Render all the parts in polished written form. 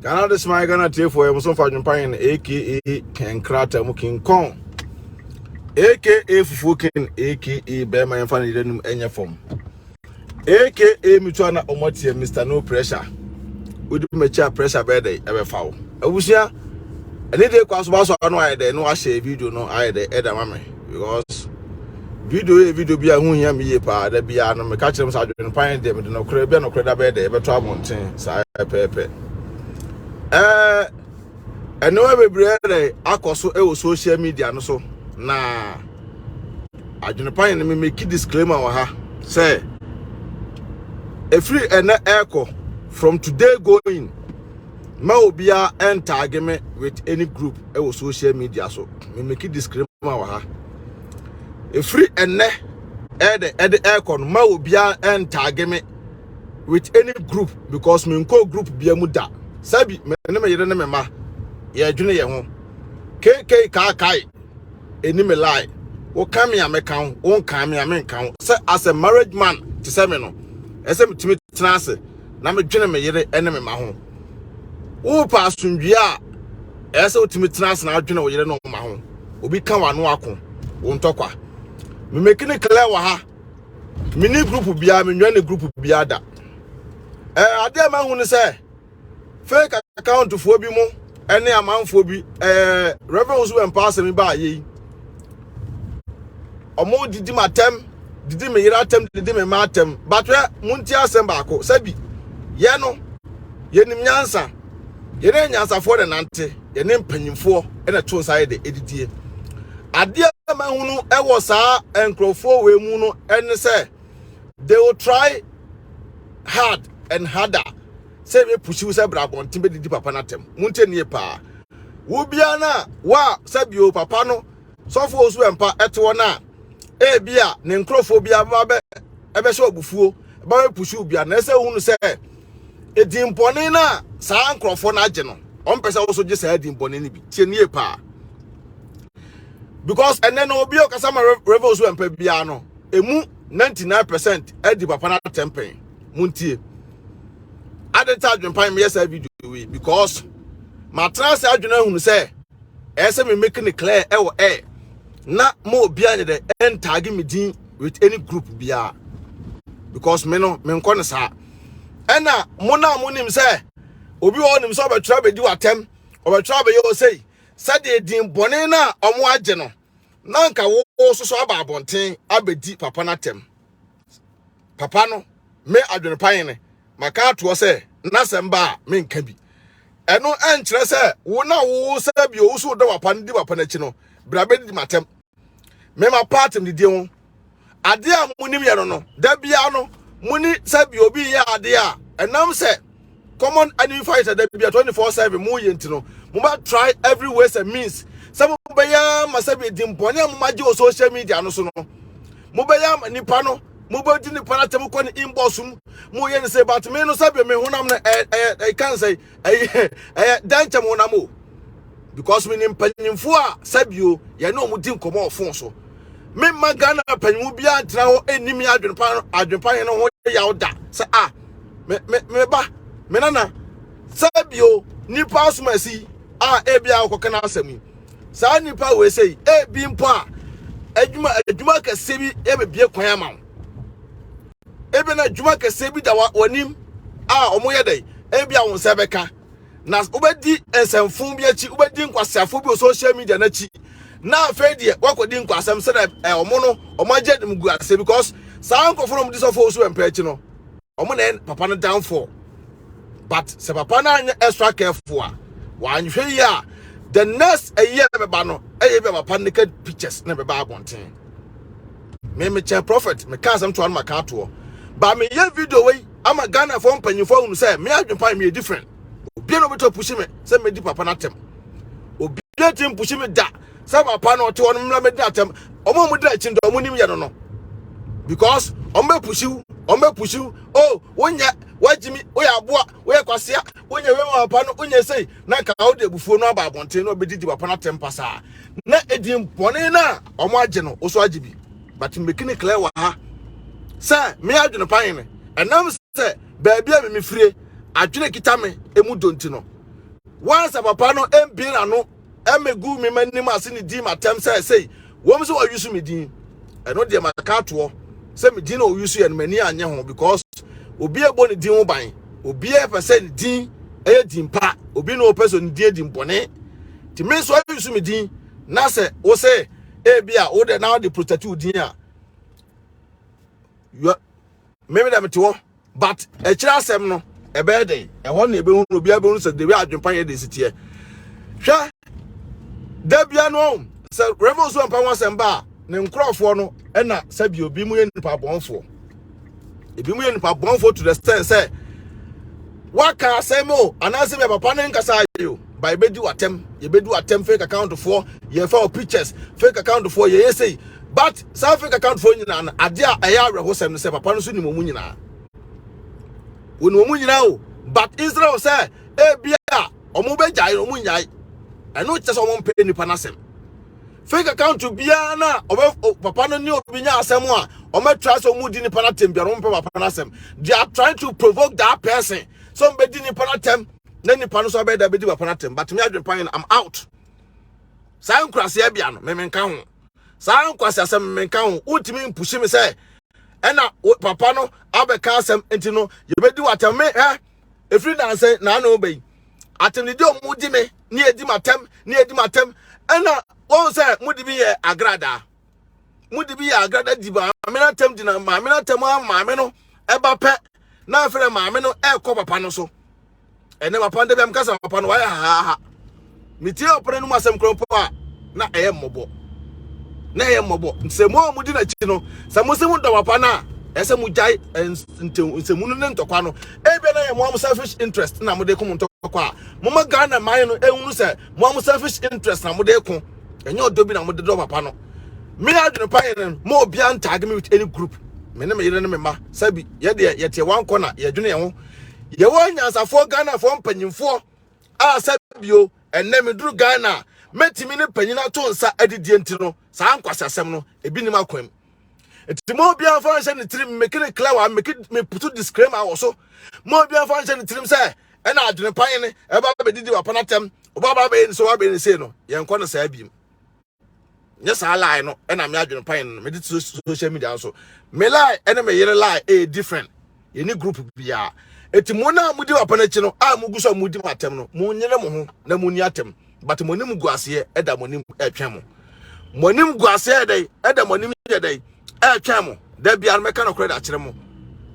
Ghana this my Ghana tea for him so far pine aka Ken Krater King Kong aka Fufukin aka Bema and Fanny Denum Enya form aka Mutuana Omotia Mr. No Pressure. We do mature pressure bed ever foul. I wish ya and it was also no there no I share video no I the Edda Mammy because video be a who hear me pa there be a no catch them sergeant pine them no crab no credit bed ever trouble mountain side pepe. And no every brother I social media no so na I don't find me make disclaimer wa say a free and echo from today going ma obia enter argument with any group social media so me make disclaimer wa a free and echo ma obia enter argument with any group because me nko group bia mu da sabi me ne yere ne mema ye adwene ye ho kk kai eni me lie wo kam ya me kan wo kam ya me kan say as a marriage man to say me no ese me timi tenase na me dwene me yere ene me ma ho wo pa asundua ese wo timi tenase na adwene wo yere no ma ho obi kan wa no ako wo ntokwa me make ne clear wa ha mini group bia me nwane group bia da ade ma hu ne say fake account for bi mo ene amanfo bi reverend who pass me ba yi omo didi matem didi me yira tem didi me matem but munti asem ba ko sabi ye no ye nim nyansa ye ne nyansa for the nante ye ne mpanyimfo ene to nside de edidie ade ma hu no e wo saa enkrofo we mu no ene say they will try hard and harder. Say me push you say brabon timbe di papa na tem munte nie pa wo bia na wa sabio papa no so fo osu empa eto na e bia ne nkrofo bia ba be ebe so obufuo ba push you bia na say hunu say edimponi na sa nkrofo na age no on pese wo so je say edimponi ni bi tie nie pa because and then obi o kasa ma revel osu empa bia no emu 99% edi papa na tempen muntie at the time when yes video because my trans adwena hunu say ese me make it clear na mo bia ne the tag me din with any group bia because me no me nko ne sa ena mo na mo nim say obi wo nim so betwa be di watem obetwa be yo say de din bone na omo age no na nka wo so aba abonten abedi papa na tem papa no me adwene pan ne maka to say na semba me nka bi eno enkyere say wo na wo sabi o so do wapan di wapan achi no bra be di matem me ma partem di ho ade a munim ye no da bia no muni sabi obi ye ade a enam say common enemy fighter da bia 24/7 mu ye ntino mo ma try every ways and means some be ya masabi di mpone mo ma je o social media no so no mo be ya nipa no Mubo dini panatem ko ni inbox mu ye ne say but me no sabe me honam na can say dancha mo na mo because me nim panyimfo a sabio ye no mu din komo ofon so me magana panyimu bia tra ho enimi adwenpa ye no ho ya oda say me ba me nana sabio nipa asumasi bia akokana asemi sa nipa we say bi mpo a adwuma kase bi be bie kwan ama ebe na djuma kese bi da wanim omo ye dey ebi a won se beka na obedi ensemfun bi achi obedi nkwasafo bi o social media na chi na afa die wakodi nkwasam se na omo no omo age dem gu ase because sa nkofo no dis of osu empa achi no omo na papa no down for but se papa na anya extra careful a wanhwe ya the next a year beba no be papa naked pictures na beba abonten me che prophet me ka sam to an maka to ba me ye video we ama Ghana for mpanyifo unu say me adwempa me different obi no beto push me say me di papa na tem obi tim push me da say papa na ote won mla me da tem omo mu da chi ndo omo nim ye no because omo push you oh wonya wajimi oya aboa oya kwasea wonya we papa no wonya say na ka o de bufuo no aba abonten no obedi di papa na tem pasa na edim pone na omo age no oso age bi but make it clear wa ha say me adwene pan ne enam say baby a me free adwene kita me emu donti no once a papa no empina no emegu me manim ase ne di matem say wom so use me din e no de maka to say me din no use and mani anye ho because obi ebo ne din ho ban obi e person din e din pa obi no person din bone ti me so use me din na say wo say e bia wo de now the protect you din a you maybe that me but e kira asem no e be dey e ho na e be hu obi abehun say the way adwempan ye dey sitie hwa Debia no say rebels one power semba ne nkrofo no e na sabi obi mu ye nipa bonfo ebi mu ye nipa bonfo to the stand say waka asemo anase me papa ne nkasa yo by bedi watem ye bedi watem fake account for ye for pictures fake account for ye say but some fake account for nyina ade a eya rehosem no say papa no so ni momu nyina woni momu nyina o but Israel say e bia omo be jai omo nyai I know just one penny panasem. Fake account to Biana or Papa no new Binya Samoa or my trust or moody panatem Biarumpa panasem. They are trying to provoke that person. Somebody in panatem, then the panosa bed bedi panatem. But me I'm out. Sound cross Yabian, Memencan. Sound cross as a mencan, ultimate pushing me say. And now Papa no Abe Casem Intino, you better do what I may, eh? If you don't say, no obey. Atemi do mudi me ni edi matem ena won say mudi bi ye agrada di ba amena tem di na amena tem maame no eba pe na afere maame no e ko papa no so ene papa nde bem kasa papa no wa ha miti opere no masem krompo a na eye mmobo nsemo mudi na chi no samusemu do papa na ese mujai nsemu no ntokwa no ebe na ye mo selfish interest na mo de ko ntokwa mama Ghana man no ehunu se mo selfish interest na mo de ko enye odobi na mo de do papa no me adwene pan mo obi an tag me with any group me ne me yire ne me ma sabi ye de ye tie wan corner ye dwene ye ho ye wo nyansafo Ghana fo mpanyimfo a sabio enne me duru Ghana metimi ne panyina to nsa adidie ntino sa ankwasasem no ebi ni makwam eti mo bia fa ne trim make it clear wa make it me put disclaimer also mo bia fa ne trim say e na adwene pan ne e ba be didi wa panatem oba ba be so wa be ne say no ye nko no sa biem nye sa lie no e na me adwene pan no me di social media so me lie e na me yere lie e different ye ni group bia eti mo na mudi wa panachi no a mo guso mudi matem no mo nyere mo ho na mo ni atem but mo nim guase e da mo nim e twa mo nim guase e dai e da mo nim ye dai chamo there be an mechanical credit chemo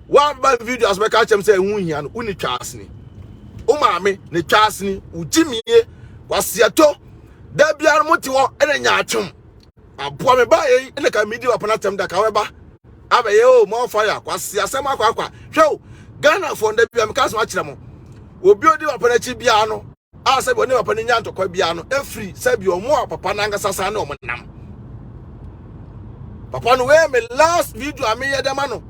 one by videos make chem say hu hia no uni twasni o maame ne twasni ujimie wasiato there be an moti wo ene nya atwom abo me ba yi ene ka midi wa panatem da ka we ba abaye o mo fire kwasi asem akwa hwe Ghana for there be am ka so achiremo obi odi wa panachi bia no a se bo ne wa pananya ntokwa bia no every se bi omo papa na ngasa sa na omo nam Papa no we me last video I made them no.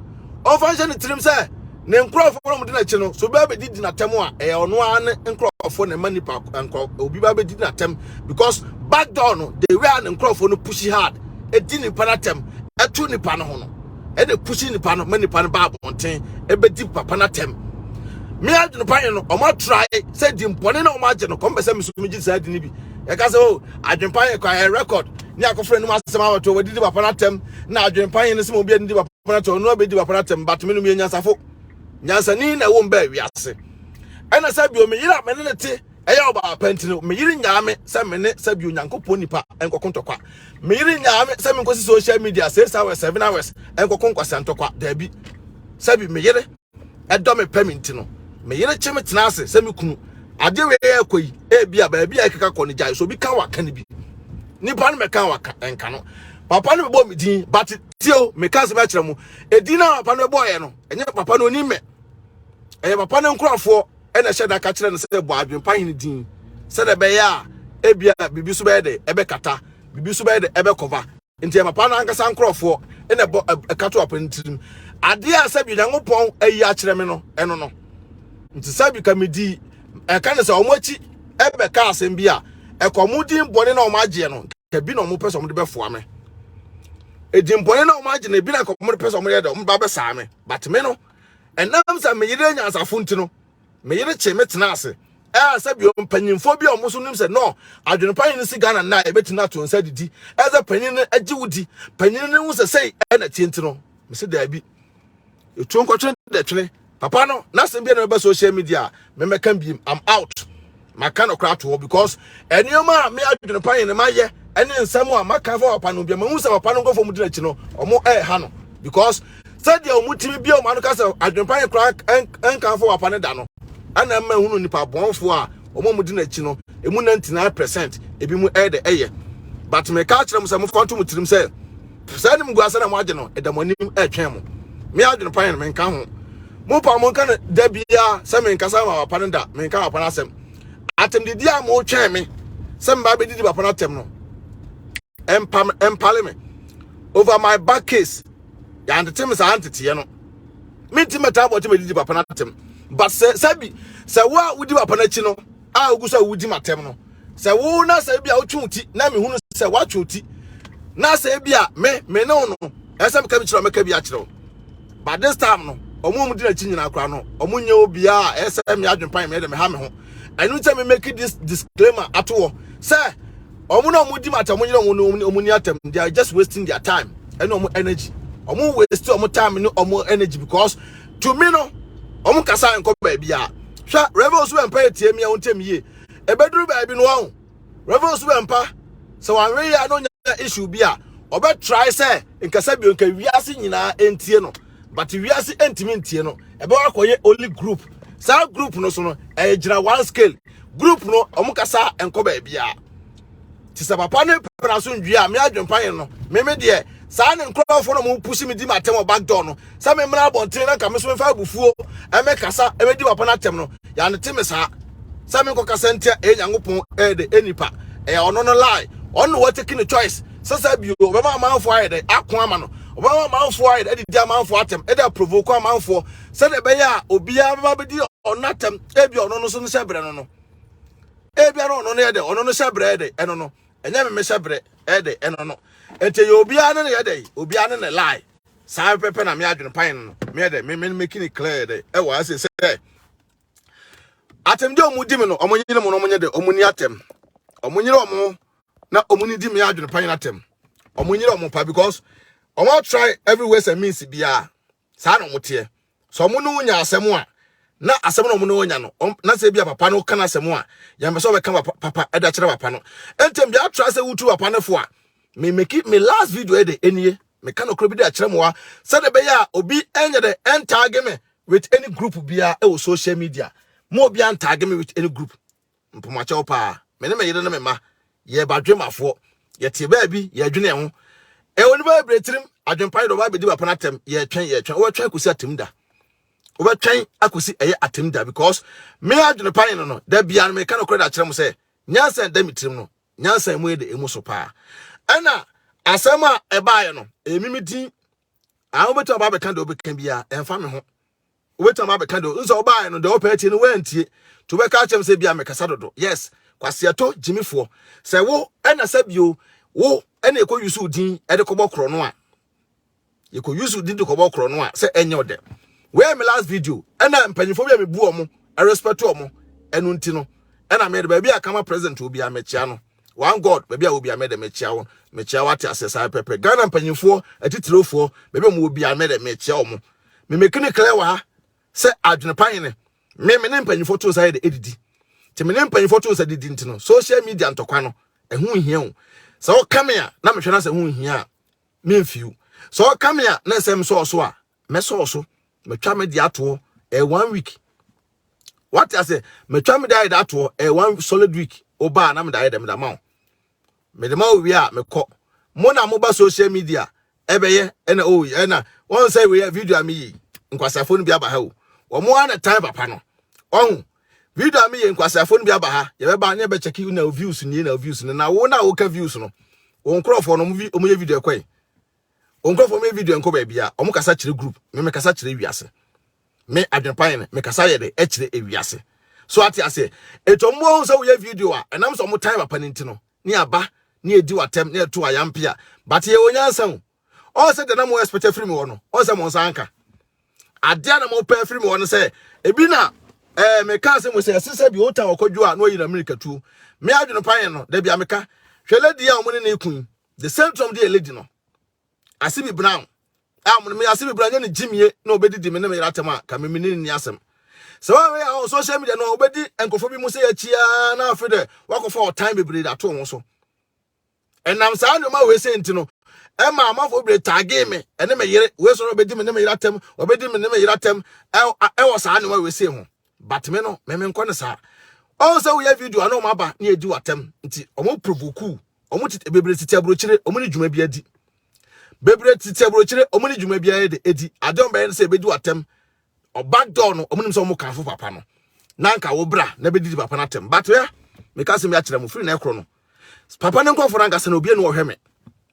On function trim say ne nkrofo from de na chi no so be didi na tem a e ono an nkrofo ne manipa anko obi ba be didi na tem because back door no they were an nkrofo no push hard e di ni panatem e tu ni pa no ho no e de push ni pa no manipa no ba bonten e be di papa na tem me adno pa no o ma try say di mpone na o ma je no kom be say me so me ji say di ni bi e ka say oh adwempa e kwa record ni akofre no asem awato wadidi papa na tem na adwempan ne sem obi adi papa na to no obedi papa na tem but me no me nyansafo nyansani na wo mba wiase ena sabio me yira me ne te eya oba pantino me yiri nyaame se me ne sabio nyankopon nipa enkokontokwa me yiri nyaame se me nkosi social media 6 hours 7 hours enkokonkwasa ntokwa dabi sabi me yire edo me pamenti no me yire cheme tenase se me kunu ade we ekoi e bia ba bia ekeka kɔ ne jai so bi kan waka ne bi nipa no me kan waka enka no papa no me bɔ me din but tio me kan se ba kyerɛ mu edin na papa no bɔ ye no enye papa no ni me eye papa no nkurafo e na hyɛ da ka kyerɛ no sɛ bɔ adwempa hin din sɛ da bɛ ya e bia bibi so bɛ de e bɛ kata bibi so bɛ de e bɛ cover nti papa no ankasa nkurafo e na bɔ kato apantirim ade a sɛ bi nyankopɔn ayi a kyerɛ me no ɛno no nti sɛ bi ka me di e kan sɛ omochi e be ka asem bi a e komudin bone na omagye no ka bi na omo pese omo de befoa me e din bone na omagye na bi na komo de pese omo de omo ba be saa me but me no enam sa me yire nyansafo nti no me yire che me tena ase sabi o mpanyimfo bi o muso nim se no adwenpan ni si Ghana na e betina to nsa didi eza panyin ne agiwudi panyin ne hu se sei e na tienti no me se da bi etu nkotwe de twene papa no na se bi na be social media me meka bi I'm out maka no kra to because enioma me adwenpan ne maye ene nsam a maka fa papa no bi ma hu se papa no go fo mu dina chi no omo ha no because said the omutimi bi o ma no ka se adwenpan kra enkan fa papa ne da no ana ma hunu nipa bonfo a omo di na chi no emu 99% ebi mu de eye but me ka kire mu se mu fanto mu tirim se ni mu guasa na mu age no edamonim twɛn mu me adwene pan me nka ho mu pa mo nka da bia se me nka sa ma papa no da me nka papa no asem atem didi a mo twɛn me se mba be didi papa no atem no empale me over my back case ya antetem sa antete no me timeta abot me didi papa no atem but sabi se wa wudi papa na chi no a ogu so wudi matem no se wo na se bia wo twuti na me hunu se wa twuti na se bia me no no ese me ka bi kiro me ka bi a kiro but this time no omo mu di na chi nyina akra no omo nya obia ese me adwenpan me de me ha me ho enu tell me make this disclaimer at all say omo na omo di matem omo nyina omo ni atem they are just wasting their time and omo energy omo waste omo time no omo energy because to me no omo kasa enko ba bia hwa rebels we empa etie me wontem ye ebeduru ba bi no ho rebels we empa so wanwe ya no nya issue bia obe try say nkasa bi onka wiase nyina entie no but wiase entimi entie no ebe wakoye only group sa group no so no ejira one scale group no omo kasa enko ba bia ti sa papa ne pera so ndua me adwempan no me de sa ne nkrofo no mo pushi me di matem o back door no sa me mra bonten na ka me so mfa abufuo e me kasa e me di papa na tem no ya ne teme sa me ko kasa ntia e nyankopon e de enipa e ono no lie ono what taking a choice sa bi o be ma manfo aye de akon ama no o be ma manfo aye de di manfo atem e de provoke manfo sa de be ya obia ba be di onatem e bi ono no so no sebre no e bi ono no ye de ono no sebre de eno no enya me sebre e de eno no ente ye obia ne ye de obia ne lie sa pepe na me adwene pan no me de me making it clear de e wa say atem de omu di me no omu nyire mo no omu nye de omu ni atem omu nyire omu na omu ni di me adwene pan atem omu nyire omu pa because omu try every ways and means bia sa na omu tie so omu no nya asem a na asem no omu no nya no na se bia papa no kana asem a ya me so be kan papa eda kire papa no entem bia try say wutu papa no fo a me make me last video e de enie me kan okro bi de akire mo wa say de be ya obi enye de tag me with any group bia e social media mo bia tag me with any group mpoma cha opa me ne me yire ne me ma ye badwemafo ye tie ba bi ye adwene ho e woni ba bretirim adwempan do ba be di papa na tem ye twen o twen akusi atem da o ba twen akusi eye atem da because me adwempan no da bia me kan okro da akire mo say nyansa da mitirim no nyansa mu e de emu so pa ana asema ebaye no emimiti awobeto ba be kan do be kan bia emfa me ho obeto ba be kan do nso obaye no de opeti no wantie to be ka chem se bia me kasa dodo yes kwasiato jimifo se wo ena sabio wo ena ekọ yusu din e de kọbọ kro no a ekọ yusu din de kọbọ kro no a se enye ode we me last video ena mpanyifo bia me bu omo I respect omo enu nti no ena me de ba bia kama president obi a mechia no one god baby a obi amede mechia won mechia wate asesa pepe Ghana mpanyimfo atitirofo baby mo obi amede mechia omo me mekini clear wa se adwene pan ne me ne mpanyimfo to say de edidi te me ne mpanyimfo to say didi ntino social media ntokwa no ehu hia o so o kamea na mehwe na se hu hia me mfiu so o kamea na se mso so a me so metwa me di ato 1 week what I say metwa me di ato 1 solid week oba na me di dem da ma me de ma wi a me kọ mo na mo ba social media ebeye ena o ena won say we video ami nkwasafo no bi aba ha o wo mo ana time papa no ohun video ami nkwasafo no bi aba ha ye be ba nya be check you na views ni na views na wo na wo ka views no won krofo no mo ye video kwai won krofo me video enko ba bia o mo kasa kire group me kasa kire wiase me adwenpan me kasa ye de kire ewiase so ati ase eto mo so we video a enam so mo time papa ni ntino ni aba ni edi watem ni eto ayampia but ye onyansan o se de na mo expect free me wono o se mo nsanka ade na mo pay free me wono se ebi na me ka se mo se sese bi ota okodwo a no yi America tu me adwene pan no da bia me ka hwe lady a mo ne kun the centrum dey lady no Asibi Brown mo me Asibi Brown ne jimie na obedidi me ne me ratem a ka me ni asem so we on social media no obedi enkofo bi mu se ya chia na afi de wakofo time bebre da to won so enam sa no ma we se enti no e ma amafo bre tagi me ene me yere we so obedi me ne me ratem obedi me ne me ratem e wo sa no ma we se ho but me no me nko ne sa on say we have video na o ma ba na edi watem nti omo provoke omo bebre titi abrochire omo ni djuma bi adi bebre titi abrochire omo ni djuma bi edi adon be say bedi watem o back door no omo nim so omo kanfo papa no na nka wo bra na bedi papa na tem but ya me ka se me akire mo free na ekro no papa ne nkofo ranka se na obi enu wo hweme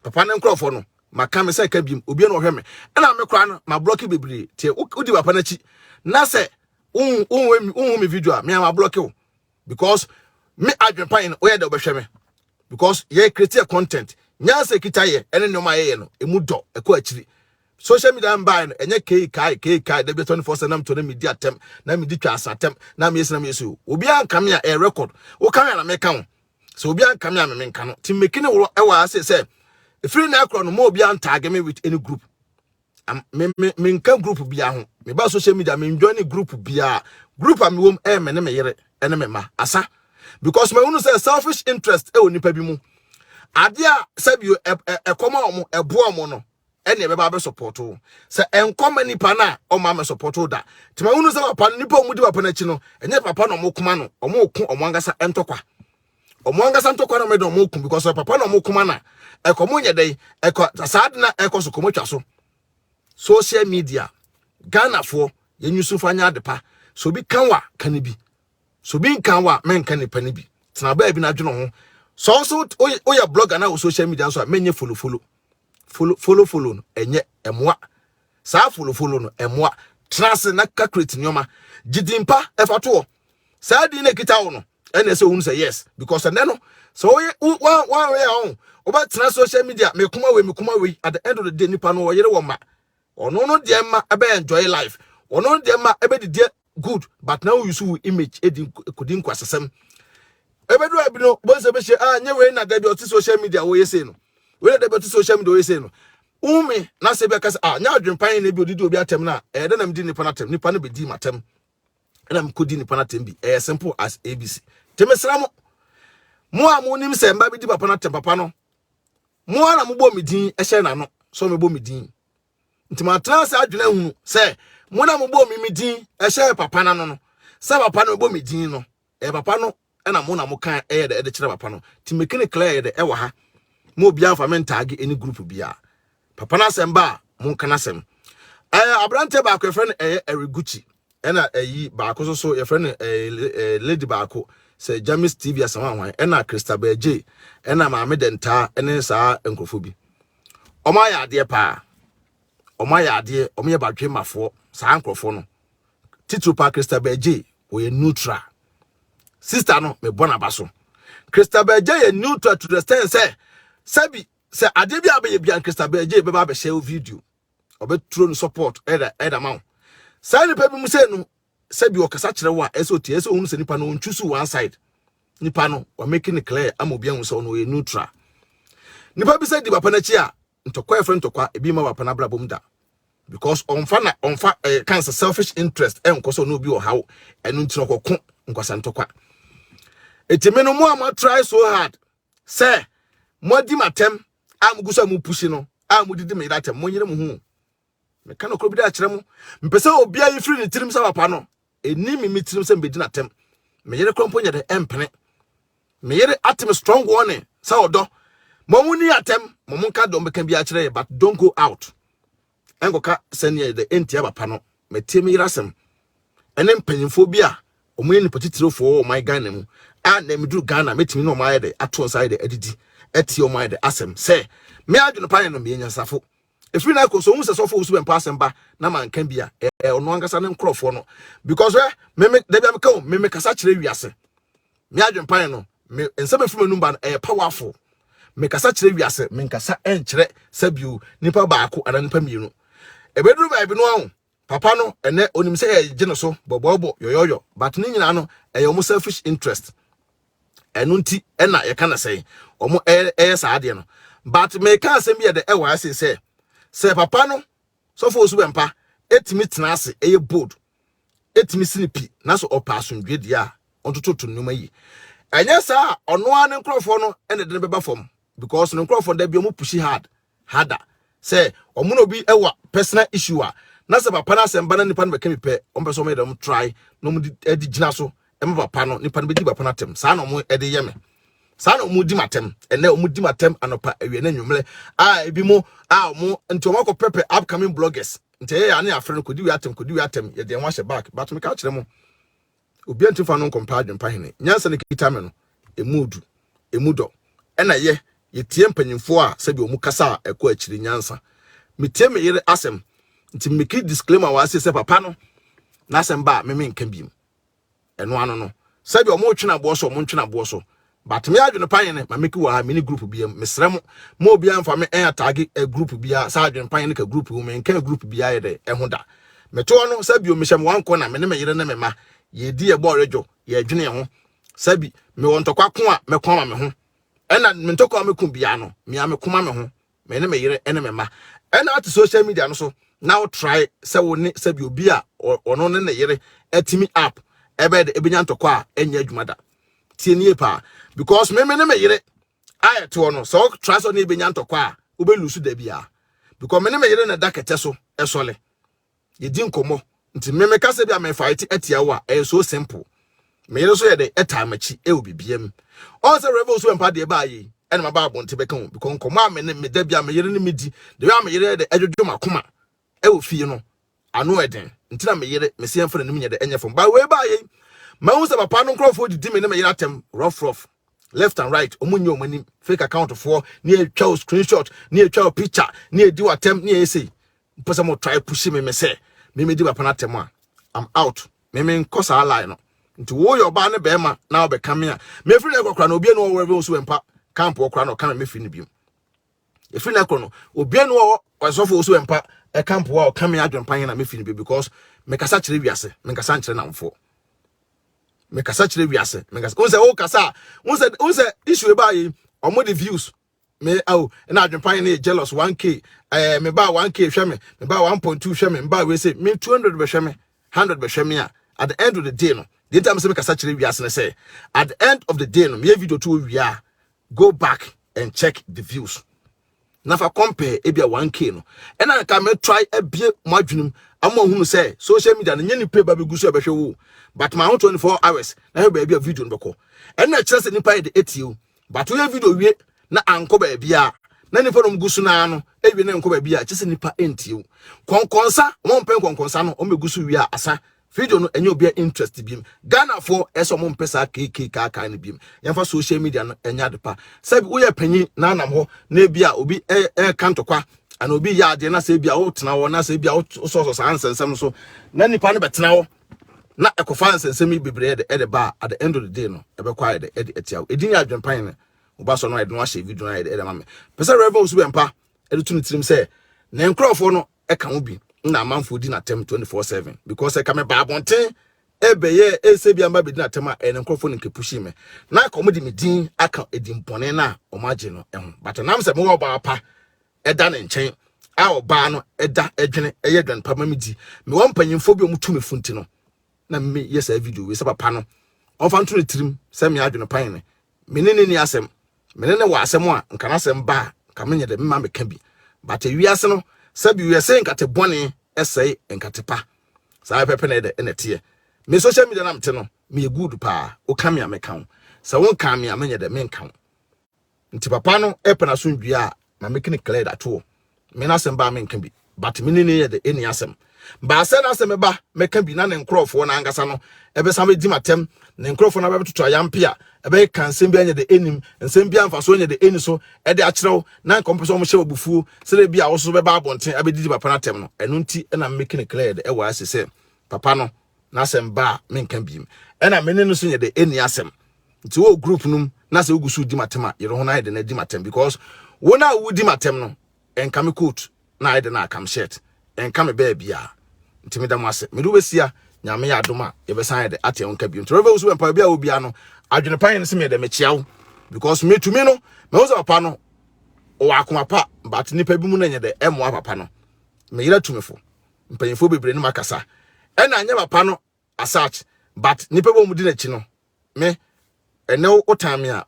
papa ne nkofo no maka me se ka biem obi enu wo hweme na me kra no ma block bebre tie udi papa na chi na se me video a me am block you because me adwen no we dey obehwe because ye create content nya se kita ye ene no ma ye no emu do eko akiri social media mba no enye kai dey be 24/7 na to na media atem na me di twa asatem na me yesna me yesu obi anka me a record wo kan na me kan so obi anka me a me nka no tim mekine wo e wa say free na akro no mo obi an tag me with any group me nka group bia ho me ba social media me join group bia group am wom me ne me yere ene me ma asa because me unu say selfish interest e onipa bi mu ade a sabio ekoma omo ebo omo no ene e be ba be support o se enkoma nipa na o ma me support o da ti me unu say papa nipa omudi papa na chi no enye papa no mo kuma no omo ku omo angasa entokwa omo angasa ntokwa no me do omo ku because papa no mo kuma na ekomo nye dai saad na ekoso komo twa so social media Ghana for yenyusu fanya adepa so bi kanwa kanibi so bi kanwa men kanipa ni bi tena ba bi na dweno ho so oya blogger na social media so menye follow no enye emwa sa follow no emwa trans na calculate nyoma gidimpa efato sa di na kita wo no ene se hu say yes because ene no so one way on oba trans social media me kuma we at the end of the day nipa no yere wo ma ono no de ma ebe enjoy life ono de ma ebe de good but now you see image edi kudin kwasesem ebe do abi no bonse be she nye we na da bi oti social media wo yese no we na da bi oti social media wo yese no umi na se be kasa nya adwempan na bi odidi obi atem na e de na mdi nipa na atem nipa na be di matem na mkodi nipa na atem bi simple as ABC temesra mo amonim se mba bi di papa na atem papa no mo ana mo bo medin ehye na no so me bo medin ntima trans adwena hunu se mo na mo bo medin ehye papa na no se papa no bo medin no papa no na mo na mo kan de kire papa no ti mekene clear de wa ha mo bia afa men tag any group bia papa na semba mo kan asem abrante ba ko friend Eriguchi na yi ba ko so your friend lady ba ko se James TV asama wan na Christabel J na Maame Denta ene sa enkrofo bi oma ya ade pa oma ya ade oma ye badwe mafo sa enkrofo no titru pa Christabel J wo ye neutral sister no me bona baso Christabel J ye neutral to the extent say sabi se ade bi abaye bia Christabel J be ba be share video obe throw support eda man sai ni pe bi mu se no sabi o kasa kire wa eso tie eso hunu se nipa no ntwusu one side nipa no o making it clear amobia hu se no ye neutral nipa bi se di papa na chi a ntokwa efre ntokwa ebi ma papa na brabom da because onfa cancer selfish interest enkoso no bi o hawo enu ntino kokko nkwasa ntokwa etime no mo am try so hard say mo di matem am gusa mu pushi no am didi me datem mo nyere mu hu me kan okro bi da kire mu mpese obi ayi free ni tirim sa papa no eni mi tirim sa mbedi na tem me yere krompo nya de empene me yere atem strong warning sa odo mo mu ni atem mo mu nka do mbeka bi a kire but don't go out engoka sene de entia papa no me tie me yirasem ene mpanyimfo bi a omo ni potitirofo o my Ghana mu a na me duru Ghana metimi no my de ato side de adidi eti o my de asem say me adweno pan no me nyansafo efiri na ko so hu se sofo usu ben pass mba na man kan bia ono angasa ne nkrofo no because me da bia me ka me kasa kire wiase me adweno pan no me ensem efiri manum ba powerful me kasa kire wiase me kasa enkire sabiu nipa baako ana nipa mienu ebeduru ba bi no ahụ papa no ene onim say e gye no so bobobo yoyoyo but ni nyina no e omo selfish interest enu nti ena ye kana say omo sa ade no but me ka asem bi de e wa say papa no so for osu bempa etimi tena ase eye bold etimi sinipi na so opa asundwe dia ontoto nnuma yi enya sa ono ane nkrofo no ene de beba fom because no nkrofo da bi omo pushi harder say omo no bi ewa personal issue a na se papa na asemba na nipa no be kemipe ombe so me dem try no mu edi gina so em papa no nipa no be di papa na tem sa na omo ede yeme sa na omo di matem ene omo di matem anopa awie na nwumle ebi mo omo nti omo ko pepe upcoming bloggers nti ya na afre no kodi wi atem ye de nwa back but me ka kire mo obi antifa no compare mpa hene nyansa ne kita me no emudo ena ye tie mpanyimfo a se bi omu kasa ekọ akiri nyansa metie me yere asem nti meki disclaimer wa se papa no na asem ba me nka biem eno ano no se bi omu twena bo so but me adwene pa hene ma meki wa mini group biem mesrem mo obi amfa me tag a group bia sa adwene pa hene ka group wo me nka group bia ye de ehoda meto no se bi o me hyem wanko na me ne me yere ne me ma ye di e bo rejo ye adwene ho sabi me won tokwa ko a me kwa ma me ho ena me ntokwa me kun bia no me amekoma me ho me ne me yere ene me ma ena at social media no so now try se woni sabi obi a ono ne yere atimi app ebe de ebenya ntokwa a enya adwumada tie nie pa because me ne me yere ayet no so try so ne ebenya ntokwa a obelusu da bia because me ne me yere na dakete so esole ye di nkomo nti me ka se bia me fight atia wa so simple me yere so ye de etamachi e obibiem on say rebel so empa de ba yi ene ma ba bonte be kan because nkomo a me da bia me yere ne medi de wa me yere de adwodwo makoma e ofie no ano eden nti na me yere me se emfa nanim nye de enye fom ba we ba yi ma hu se papa no nkrofo didi me ne me yere atem rough left and right omunye omani fake account for ni atwa screenshot ni atwa picture ni edi watem ni ese pese mo try push me say me di papa na atem a I'm out me nkosa line no nti wo yo ba ne be ma na obe kame a me free na kokra na obi no wo so empa camp okra no kana me free ni biom e free na no obi no wo osofo so empa e camp wo kame adwempa na me free ni bi because me kasa kire wiase me kasa nkire na mfo me kasa kire wiase me kasa unse o kasa unse issue ba yi omo the views me na adwempa na jealous 1k me ba 1k hwe me ba 1.2 hwe me ba we say me 200 be hwe me 100 be hwe me a at the end of the day no the time say me kasa kire wiase na say at the end of the day no me video to we are go back and check the views na fa compare e bia 1k no e na ka me try e bie mo adwunum amma hunu say social media no nyani pay ba be gusu e be hwe wo but my 24 hours na he ba bia video no beko e na kire say nipa e de etio but we video wie na anko ba bia na nipa no gusu na no e wie na anko ba bia kire say nipa entio konkonsa mo mpen konkonsa no o me gusu wie asa video no enye obi interest biem Ghana for eso mo mpesa kk kaka ne biem yemfa social media no enya depa sabi wo ye panyi na anam ho na bia obi kantokwa ana obi ya ade na se bia wo tena wo na se bia wo so ansensem so na nipa no betena wo na ekofa ansensem bebre de ba at the end of the day no e be kwa de etia edin ya adwempan ne oba so no e de no ahye video na de mame pesa revel so bempa e de tunu tirim se na nkrofo no e ka wo bi na amanfo di na tem 24/7 because e ka me ba bonten ebeye esebia mba bedi na tem a en nkrofo nke pushi me na ka omudi me din aka edin pone na omaje no eho but nam se me wo ba pa eda ne nchen a oba no eda edwene eye dwan pa mamidi me wo mpanyimfo bi omutu me funti no na me yesa video we se papa no onfa nto ne tirim se me adwene pan ne me ne ni asem me ne wa asem a nka na asem ba ka me nye de me ka bi but ewiase no sabi we say nkate bone essay nkate pa sa pepe na de enete me social media na mte no me good pa o ka me ameka sa won ka me amenye de me nka nti papa no epe na so ndua na me kini clear that all me na sem ba me nka bi but me ne ye de eni asem ba se na asem ba me ka bi na ne nkrofo na angasa no ebe sa me di matem ne nkrofo na be tutu ayampia ebe kan sem bi anye de enim nsem bi amfa so anye de eni so e de akyerew na nkompeso mo hye obufuo sele bi a wo so be ba abonten abedidi papa na tem no eno nti na me kini clear de e wa asese papa no na asem ba me nka bi e na me ne no so nye de eni asem nti wo group num na se ogusu di matem a yero ho na de na di matem because wo na wo di matem no enka me coat na de na kam shirt enka me ba bia Intimida mwase. Midu besia nyame ya adoma yebesan de ate wonka bi. Ntrove usu empa bia obi ano adwene pan ne se me de mechiawo because me to me no me wo papa no o akoma pa but nipa bi mu na nye de emo papa no me yira tumefo mpanyefo bebre no makasa ena anya papa no asach but nipa bo mu di na chi no me ene otame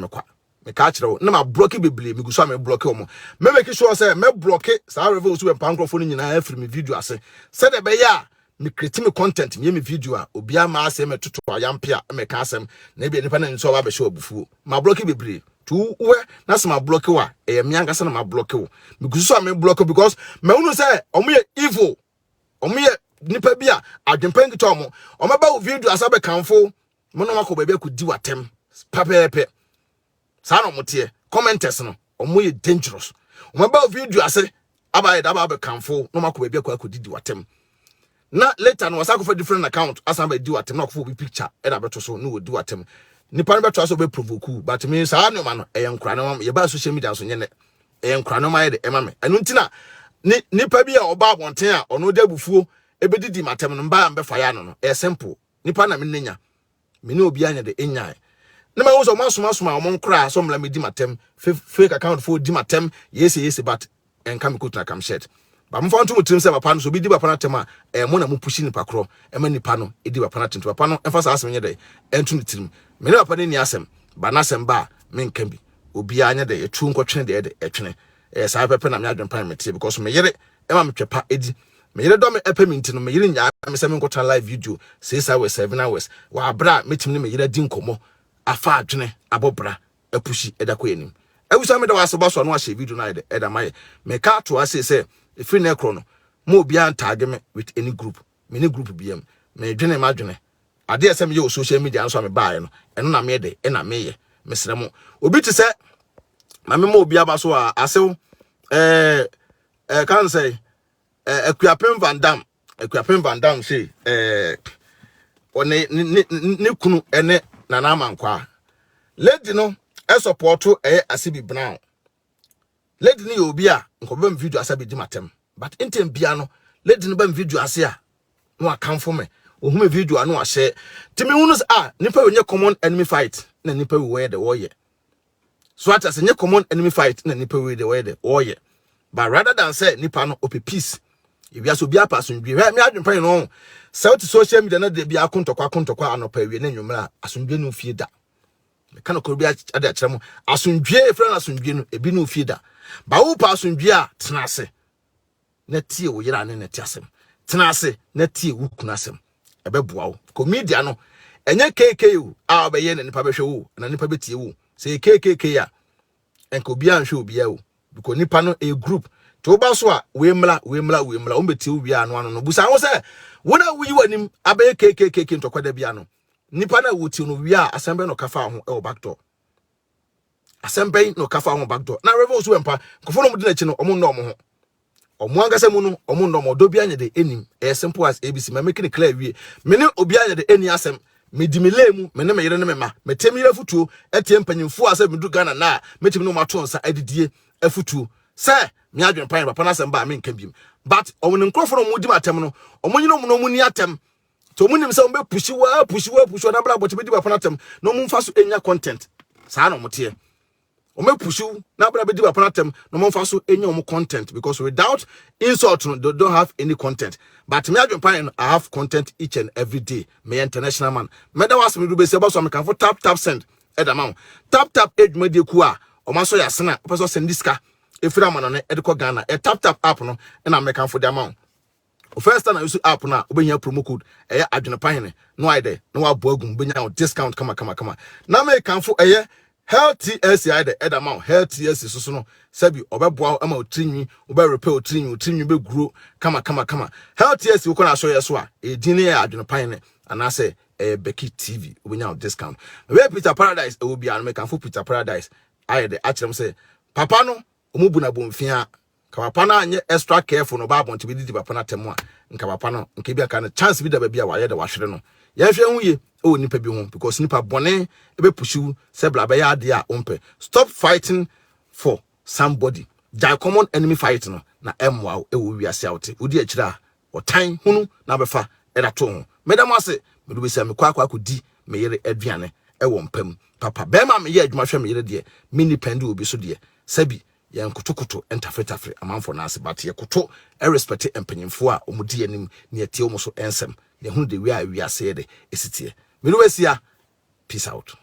kwa me ka kire wo na ma block bebre me guso me block wo mo me make sure say me block sa revel usu empa nkrofo no nyina afiri me video ase se de be ya me create me content me video a obi ama ase me toto ayampia me ka asem na bia nipa na nso ba be show obufuo ma block bebre tu we na se ma block wa e me anka se na ma block wo me guso me block because me unu say omo evil omo nipa bia adwempan gito omo ba video asa be kanfo mo no makọ baabi akudi watem papepe sa no motie commenters no omo ye dangerous omo ba video ase abaye da ba be kanfo no makọ baabi akudi watem na later no wasa for different account asa ba di watem na akọ bi picture e da beto so no di watem nipa no beto so be provoke but me sa no ma no e yankura no ye ba social media so nyene e yankura no ma ye de e ma me enu ntina nipa bi a oba abonten a ono da bufuo e be didi matem no mba mbe fa ya no e simple nipa na me nenya me ne obi anya de enya na ma wo so masoma o mon kra so mla me di matem fake account for di matem yes but enka me kutu na kam shirt ba mfa nto mutrim se papa no so bi di papa na tem a mo na mo pushi ni pakro e ma nipa no e di papa na tem papa no emfa sa asem nye de entu ni trim me ne papa ni asem ba na asem ba me nka bi obi anya de etu nkotwene de etwene sa pepe na me adwempan mete because me yere e ma me twepa edi me yere do me epeminti no me yere nya me se me nkota live video 6 hours 7 hours wa bra metim ne me yere di nkomo afa adwene abobra apushi edakọ enim ewusa me de waseba so no ahye video na de eda maye me ka to ase se free necro no mo obi an tag me with any group me ne group biem me dwene ma dwene ade ese me ye social media nso me baaye no eno na me de na me ye me sere mo obi te se ma me mo obi aba so a asew kan say Ekuapem Van Dam say one ni kunu ene nana mankwa lady no e support Asibi Brown lady ni obi a nkobem video asabi di matem but intem bia no lady no bam video ase a no akamfo me ohuma video anu ahye timi hunu nipa wenye common enemy fight na nipa we de woye so at as nye common enemy fight na nipa we de woye de woye but rather than say nipa no ope peace if you so bia pasundwe me adwempan no social media na de bia akontokwa anopa wie na nwumra asundwe no fie da me kana ko bia ade a kyerem asundwe efra na asundwe no ebi no fie da ba wo pa asundwe a tenase na tie wo yira ne tie asem tenase na tie wo kunasem ebeboa wo ko media no enye KK a obeye na nipa behwe wo na nipa betie wo say KK a enko bia nhwe obia wo because nipa no a group to ba so a we mla o betie wo bia no busa wo say wona wuyi wanim abaye KK ntokwada bia no nipa na wo tie no wi a asembe no kafa ho e back door asembe no kafa ho back door na revel so empa kofo no mu dina chi no omo no ho omo angasa mu no omo no mo do bia nya de enim e simple as ABC ma make it clear wie me ne obi anya de eni asem me di me lemu me ne me yere ne me ma metem yere futuo etie mpanyimfo ase me du Ghana na metim no mato nsa adidie afutuo se me adwen pan papa na asem ba me nka biem but omo ne nkrofo no mu di matem no omo nyino mu no mu ni atem to mu nim se omo be pushi wa na bra bote be di papa na atem no mu mfa so enya content saa no mote Ome pushu na bra be di papa na atem no mo mfa so enya omo content because without insult no they don't have any content but me adwen pan I have content each and every day me international man me da was me do be se ba so me kan for tap send e da ma tap age me de ku a o ma so ya sena o so send diska e fira ma no ne e de ko Ghana e tap app no e na me kan for da ma o first time I use app na obenya promo code e adwen pan no I dey no wa boagum benya discount kama na me kan for healthy SI the other amount healthy SI so no sabi obeboa ama otrinwi obe repair otrinwi be grow kama healthy SI we na so yeso a edine ya adwene pan ne ana say Becky TV obenya discount we Peter Paradise e obi an make am for Peter Paradise I the actually say papa no omubu na bomfia ka papa na anye extra careful no ba bonte bi di papa na temu a nka papa no nka bi aka na chance bi da ba bia wa ye da wa hwere no ye hwe hu ye o nipa bi hu because nipa bone e be pushu se bla ba ya de a ompe stop fighting for somebody that common enemy fight no na emwa e wo wi ase out odi akira or time hunu na befa edato medam ase medu be say me kwa di me yere aduane e wo mpam papa be ma me ye adwuma hwe me yere de mini pende obi so de sabi ye nkotokoto entafretafre amanfo na ase bat ye koto e respect empanyimfo a omudi anim ne atie omo so ensem ye hunu de wi a wi ase de esitie medu we sia peace out.